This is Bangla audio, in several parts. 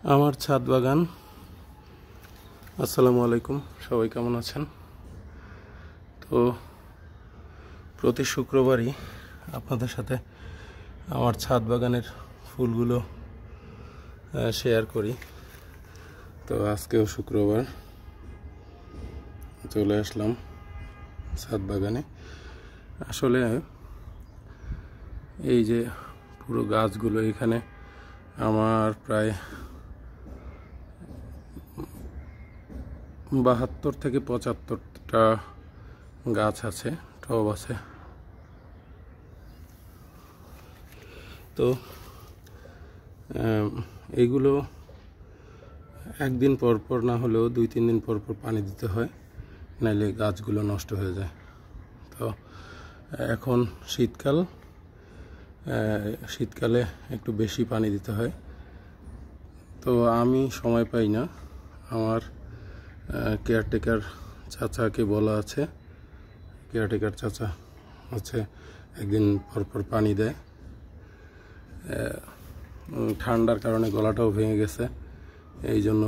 আমার ছাদ বাগান। আসসালামু আলাইকুম, সবাই কেমন আছেন? তো প্রতি শুক্রবারই আপনাদের সাথে আমার ছাদ বাগানের ফুলগুলো শেয়ার করি। তো আজকেও শুক্রবার চলে আসলাম ছাদ বাগানে। আসলে এই যে পুরো গাছগুলো, এখানে আমার প্রায় 72 থেকে 75টা গাছ আছে, টব আছে। তো এগুলো একদিন পর পর না হলেও 2-3 দিন পর পর পানি দিতে হয়, নাইলে গাছগুলো নষ্ট হয়ে যায়। তো এখন শীতকালে একটু বেশি পানি দিতে হয়। তো আমি সময় পাই না, আমার কেয়ারটেকার চাচাকে বলা আছে। কেয়ারটেকার চাচা হচ্ছে একদিন পরপর পানি দেয়। ঠান্ডার কারণে গলাটাও ভেঙে গেছে, এই জন্য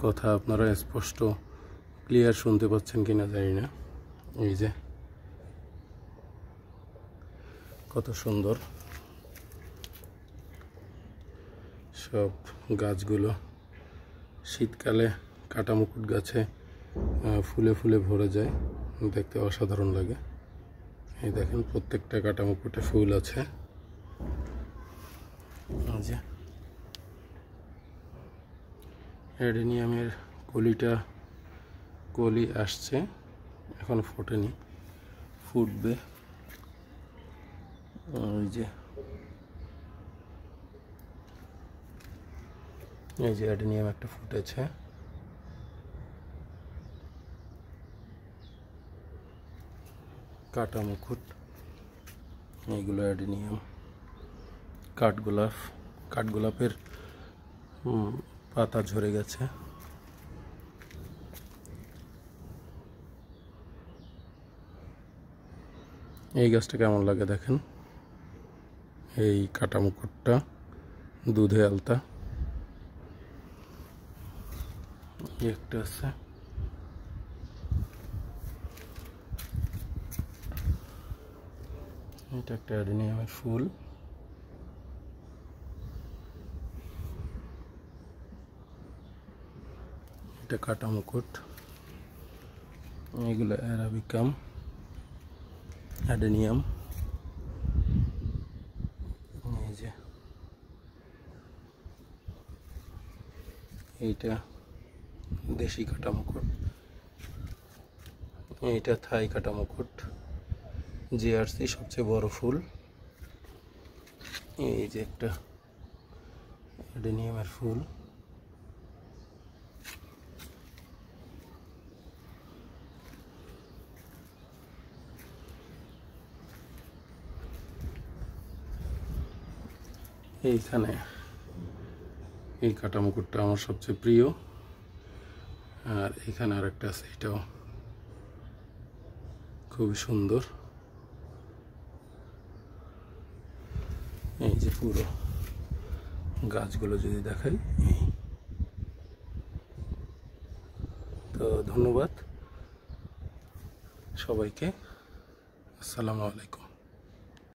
কথা আপনারা স্পষ্ট ক্লিয়ার শুনতে পাচ্ছেন কিনা জানি না। এই যে কত সুন্দর সব গাছগুলো। শীতকালে কাটামুকুট গাছে ফুলে ফুলে ভরে যায়, দেখতে অসাধারণ লাগে। এই দেখেন, প্রত্যেকটা কাটামুকুটে ফুল আছে। যে অ্যাডেনিয়ামের কলি আসছে, এখন ফোটেনি, ফুটবে। এই যে অ্যাডেনিয়াম একটা ফুটেছে। কাটামুকুট, এইগুলো অ্যাডেনিয়াম। কাঠগোলাপের পাতা ঝরে গেছে। এই গাছটা কেমন লাগে দেখেন, এই কাটামুকুটটা দুধে আলতা। একটা আছে, এটা একটা অ্যাডেনিয়ামের ফুল। এটা কাটামুকুট। এগুলো অ্যারাবিকাম, অ্যাডেনিয়াম। এই যে এইটা দেশি কাটামুকুট, এইটা থাই কাটামুকুট। জিআরসি সবচেয়ে বড় ফুল। এই যে একটা অ্যাডেনিয়ামের ফুল। এইখানে এই কাটামুকুটটা আমার সবচেয়ে প্রিয়। আর এখানে আরেকটা আছে, এটাও খুবই সুন্দর। এই যে পুরো গাছগুলো যদি দেখাই। তো ধন্যবাদ সবাইকে, আসসালামু আলাইকুম।